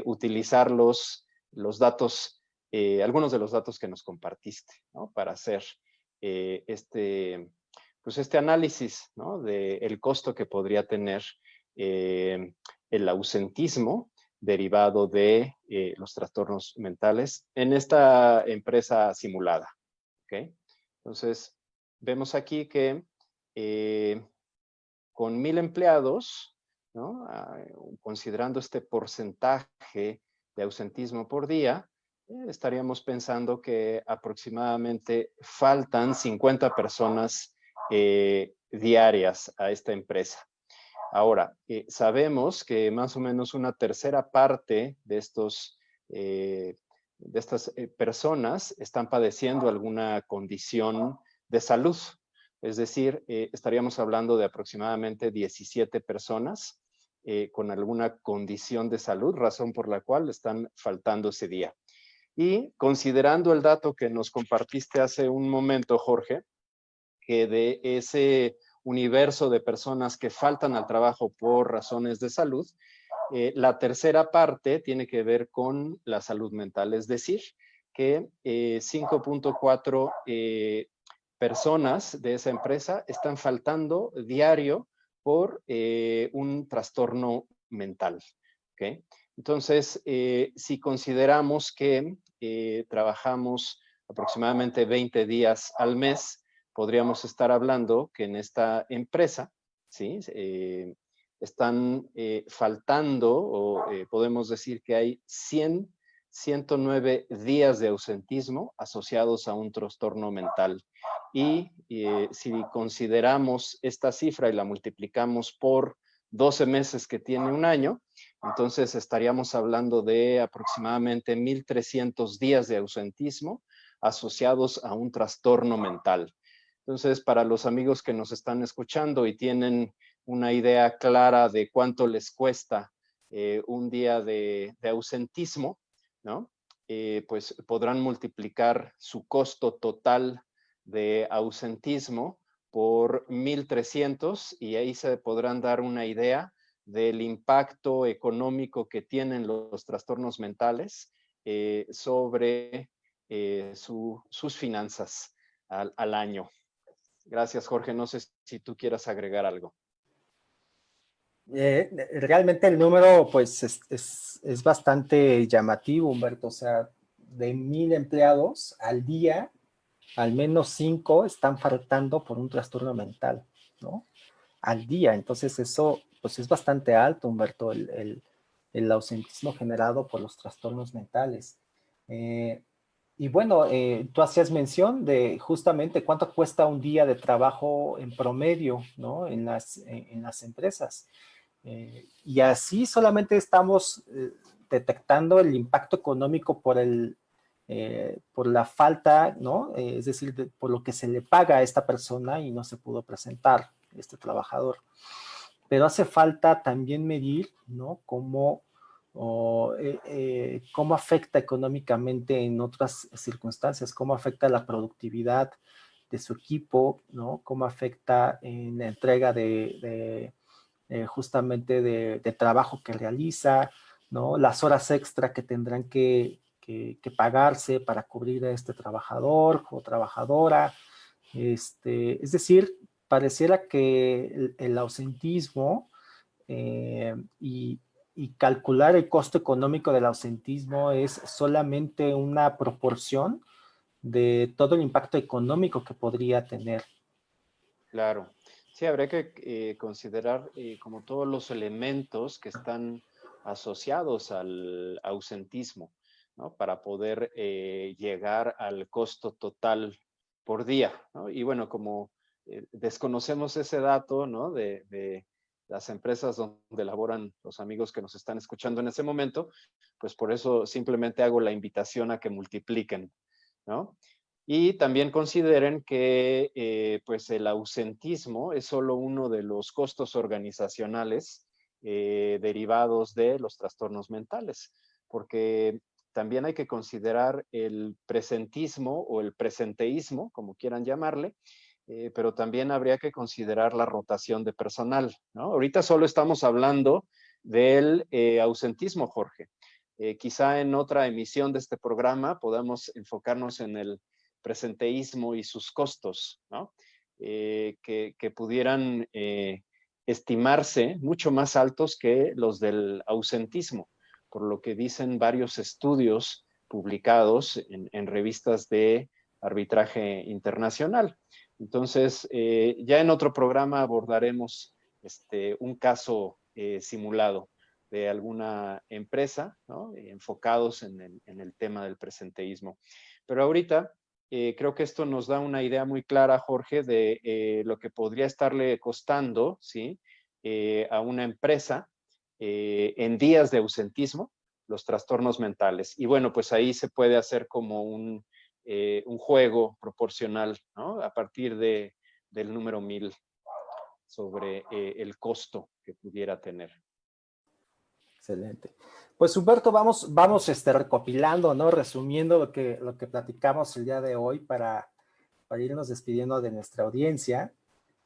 utilizar los datos, algunos de los datos que nos compartiste, ¿no? Para hacer pues este análisis, ¿no? Del costo que podría tener el ausentismo derivado de los trastornos mentales en esta empresa simulada, ¿ok? Entonces, vemos aquí que con 1,000 empleados, ¿no? Considerando este porcentaje de ausentismo por día, estaríamos pensando que aproximadamente faltan 50 personas diarias a esta empresa. Ahora, sabemos que más o menos una tercera parte de estas personas están padeciendo alguna condición de salud. Es decir, estaríamos hablando de aproximadamente 17 personas con alguna condición de salud, razón por la cual están faltando ese día. Y considerando el dato que nos compartiste hace un momento, Jorge, que de ese universo de personas que faltan al trabajo por razones de salud, la tercera parte tiene que ver con la salud mental, es decir, que 5.4 personas de esa empresa están faltando diario por un trastorno mental. ¿Okay? Entonces, si consideramos que trabajamos aproximadamente 20 días al mes, podríamos estar hablando que en esta empresa, ¿sí? Están faltando, o podemos decir que hay 100 109 días de ausentismo asociados a un trastorno mental. Y si consideramos esta cifra y la multiplicamos por 12 meses que tiene un año, entonces estaríamos hablando de aproximadamente 1,300 días de ausentismo asociados a un trastorno mental. Entonces, para los amigos que nos están escuchando y tienen una idea clara de cuánto les cuesta un día de ausentismo, ¿no? Pues podrán multiplicar su costo total de ausentismo por 1,300 y ahí se podrán dar una idea del impacto económico que tienen los trastornos mentales sobre sus finanzas al año. Gracias, Jorge. No sé si tú quieras agregar algo. Realmente el número pues es bastante llamativo, Humberto. O sea, de 1,000 empleados al día, al menos 5 están faltando por un trastorno mental, ¿no? Al día. Entonces eso pues es bastante alto, Humberto, el ausentismo generado por los trastornos mentales. Y bueno, tú hacías mención de justamente cuánto cuesta un día de trabajo en promedio, ¿no? En las empresas. Y así solamente estamos detectando el impacto económico por la falta, ¿no? Es decir, por lo que se le paga a esta persona y no se pudo presentar este trabajador. Pero hace falta también medir, ¿no? Cómo afecta económicamente en otras circunstancias, cómo afecta la productividad de su equipo, ¿no? Cómo afecta en la entrega justamente de trabajo que realiza, ¿no? Las horas extra que tendrán que pagarse para cubrir a este trabajador o trabajadora. Es decir, pareciera que el ausentismo y, calcular el costo económico del ausentismo es solamente una proporción de todo el impacto económico que podría tener. Claro. Sí, habría que considerar como todos los elementos que están asociados al ausentismo, ¿no? Para poder llegar al costo total por día, ¿no? Y bueno, como desconocemos ese dato, ¿no? De las empresas donde laboran los amigos que nos están escuchando en ese momento, pues por eso simplemente hago la invitación a que multipliquen, ¿no? Y también consideren que pues el ausentismo es solo uno de los costos organizacionales derivados de los trastornos mentales, porque también hay que considerar el presentismo o el presenteísmo, como quieran llamarle, pero también habría que considerar la rotación de personal, ¿no? Ahorita solo estamos hablando del ausentismo, Jorge. Quizá en otra emisión de este programa podamos enfocarnos en el presenteísmo y sus costos, ¿no? Que pudieran estimarse mucho más altos que los del ausentismo, por lo que dicen varios estudios publicados en revistas de arbitraje internacional. Entonces, ya en otro programa abordaremos un caso simulado de alguna empresa, ¿no? Enfocados en el tema del presenteísmo. Pero ahorita creo que esto nos da una idea muy clara, Jorge, de lo que podría estarle costando, ¿sí? A una empresa en días de ausentismo, los trastornos mentales. Y bueno, pues ahí se puede hacer como un juego proporcional, ¿no? A partir del número 1,000 sobre el costo que pudiera tener. Excelente. Pues Humberto, vamos recopilando, ¿no? Resumiendo lo que platicamos el día de hoy para irnos despidiendo de nuestra audiencia.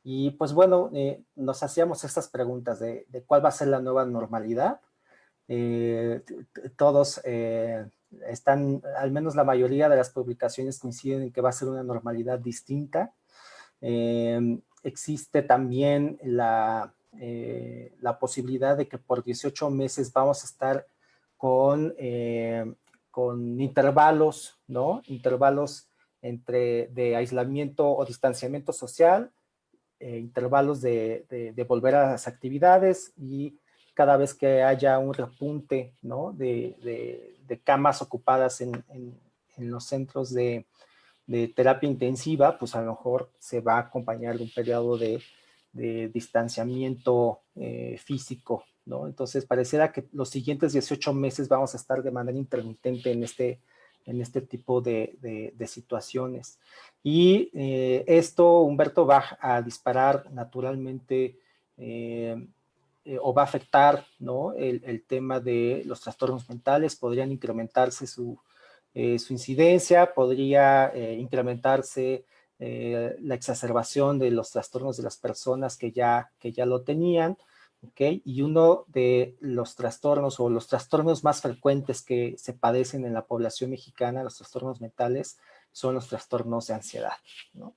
Y pues bueno, nos hacíamos estas preguntas de cuál va a ser la nueva normalidad. Todos están, al menos la mayoría de las publicaciones coinciden en que va a ser una normalidad distinta. Existe también la posibilidad de que por 18 meses vamos a estar con intervalos, ¿no? Intervalos de aislamiento o distanciamiento social, intervalos de volver a las actividades y cada vez que haya un repunte, ¿no? de camas ocupadas en los centros de terapia intensiva, pues a lo mejor se va a acompañar de un periodo de distanciamiento físico, ¿no? Entonces, pareciera que los siguientes 18 meses vamos a estar de manera intermitente en este tipo de situaciones. Y esto, Humberto, va a disparar naturalmente o va a afectar, ¿no? El tema de los trastornos mentales, podrían incrementarse su incidencia, podría incrementarse la exacerbación de los trastornos de las personas que ya lo tenían, ¿ok? Y uno de los trastornos o los trastornos más frecuentes que se padecen en la población mexicana, los trastornos mentales, son los trastornos de ansiedad, ¿no?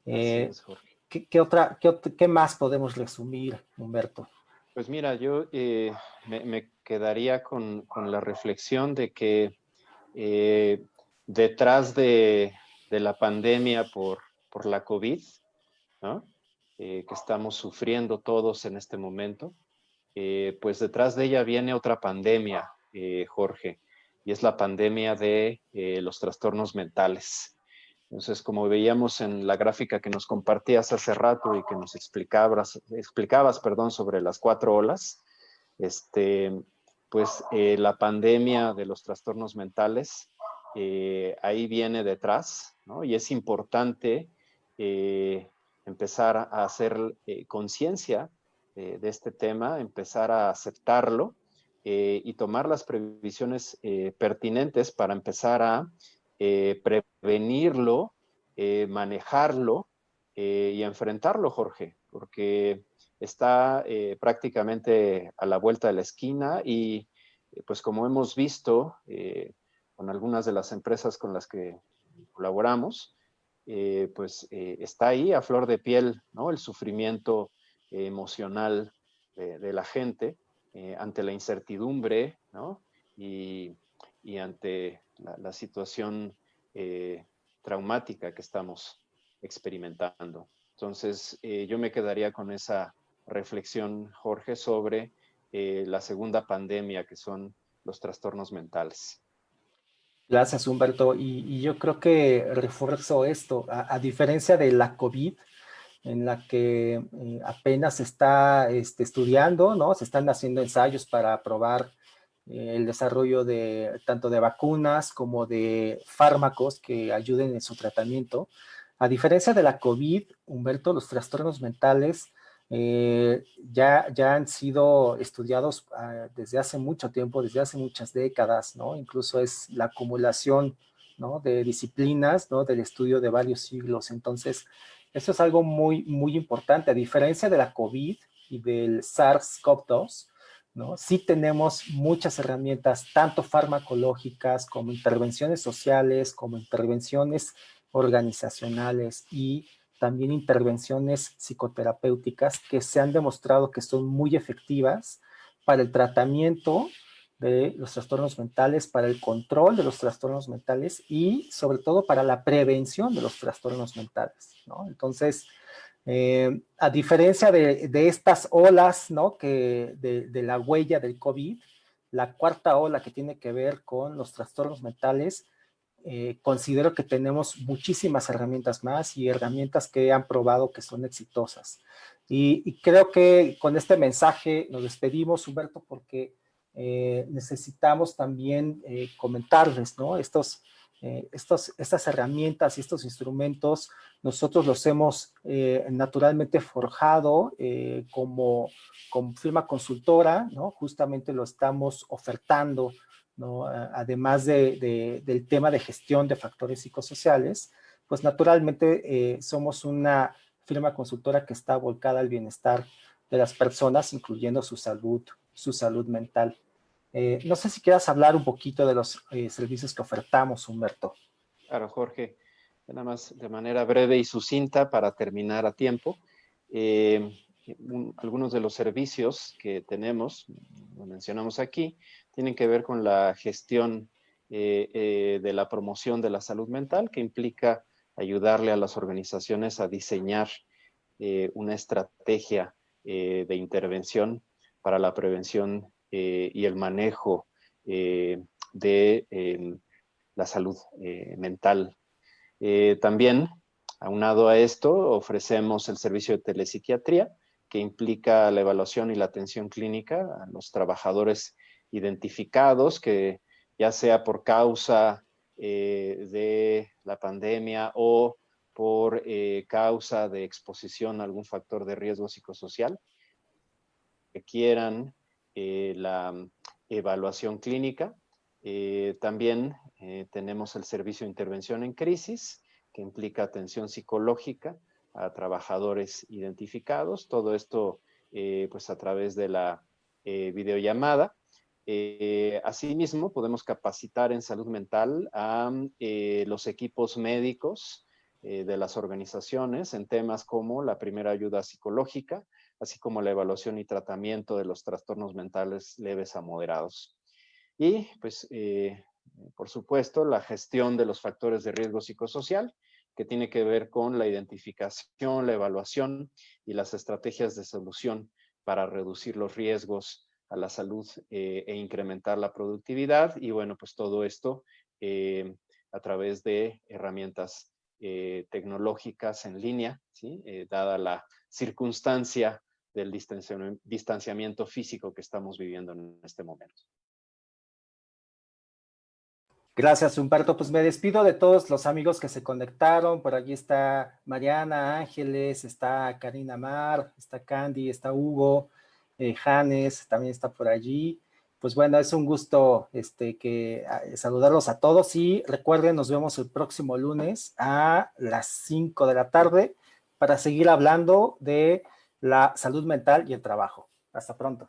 Así es, Jorge. ¿Qué más podemos resumir, Humberto? Pues mira, yo me quedaría con la reflexión de que eh, detrás de la pandemia por la COVID, ¿no? Que estamos sufriendo todos en este momento, pues detrás de ella viene otra pandemia, Jorge, y es la pandemia de los trastornos mentales. Entonces, como veíamos en la gráfica que nos compartías hace rato y que nos explicabas, perdón, sobre las 4 olas, pues la pandemia de los trastornos mentales ahí viene detrás, ¿no? Y es importante empezar a hacer conciencia de este tema, empezar a aceptarlo y tomar las previsiones pertinentes para empezar a prevenirlo, manejarlo y enfrentarlo, Jorge, porque está prácticamente a la vuelta de la esquina y pues como hemos visto con algunas de las empresas con las que colaboramos, pues está ahí a flor de piel, ¿no? El sufrimiento emocional de la gente ante la incertidumbre, ¿no? Y ante la situación traumática que estamos experimentando. Entonces, yo me quedaría con esa reflexión, Jorge, sobre la segunda pandemia que son los trastornos mentales. Gracias, Humberto. Y yo creo que refuerzo esto, a diferencia de la COVID, en la que apenas se está estudiando, ¿no? Se están haciendo ensayos para probar el desarrollo de tanto de vacunas como de fármacos que ayuden en su tratamiento. A diferencia de la COVID, Humberto, los trastornos mentales ya han sido estudiados desde hace mucho tiempo, desde hace muchas décadas, ¿no? Incluso es la acumulación, ¿no? De disciplinas, ¿no? Del estudio de varios siglos. Entonces, eso es algo muy, muy importante. A diferencia de la COVID y del SARS-CoV-2, ¿no? Sí tenemos muchas herramientas, tanto farmacológicas como intervenciones sociales, como intervenciones organizacionales y también intervenciones psicoterapéuticas que se han demostrado que son muy efectivas para el tratamiento de los trastornos mentales, para el control de los trastornos mentales y sobre todo para la prevención de los trastornos mentales, ¿no? Entonces, a diferencia de estas olas, ¿no? De la huella del COVID, la cuarta ola que tiene que ver con los trastornos mentales, considero que tenemos muchísimas herramientas más y herramientas que han probado que son exitosas. Y creo que con este mensaje nos despedimos, Humberto, porque necesitamos también comentarles, ¿no? Estas herramientas y estos instrumentos, nosotros los hemos naturalmente forjado como firma consultora, ¿no? Justamente lo estamos ofertando, ¿no? Además del tema de gestión de factores psicosociales, pues naturalmente somos una firma consultora que está volcada al bienestar de las personas, incluyendo su salud mental. No sé si quieras hablar un poquito de los servicios que ofertamos, Humberto. Claro, Jorge, nada más de manera breve y sucinta para terminar a tiempo. Algunos de los servicios que tenemos, lo mencionamos aquí, tienen que ver con la gestión de la promoción de la salud mental, que implica ayudarle a las organizaciones a diseñar una estrategia de intervención para la prevención y el manejo de la salud mental. También, aunado a esto, ofrecemos el servicio de telepsiquiatría, que implica la evaluación y la atención clínica a los trabajadores identificados, que ya sea por causa de la pandemia o por causa de exposición a algún factor de riesgo psicosocial, que quieran la evaluación clínica. También tenemos el servicio de intervención en crisis, que implica atención psicológica a trabajadores identificados. Todo esto pues a través de la videollamada. Asimismo, podemos capacitar en salud mental a los equipos médicos de las organizaciones en temas como la primera ayuda psicológica, así como la evaluación y tratamiento de los trastornos mentales leves a moderados. Y, pues, por supuesto, la gestión de los factores de riesgo psicosocial, que tiene que ver con la identificación, la evaluación y las estrategias de solución para reducir los riesgos a la salud e incrementar la productividad. Y bueno, pues todo esto a través de herramientas tecnológicas en línea, ¿sí? Dada la circunstancia del distanciamiento físico que estamos viviendo en este momento. Gracias, Humberto. Pues me despido de todos los amigos que se conectaron. Por allí está Mariana Ángeles, está Karina Mar, está Candy, está Hugo, Janes también está por allí. Pues bueno, es un gusto saludarlos a todos y recuerden, nos vemos el próximo lunes a las 5 de la tarde para seguir hablando de la salud mental y el trabajo. Hasta pronto.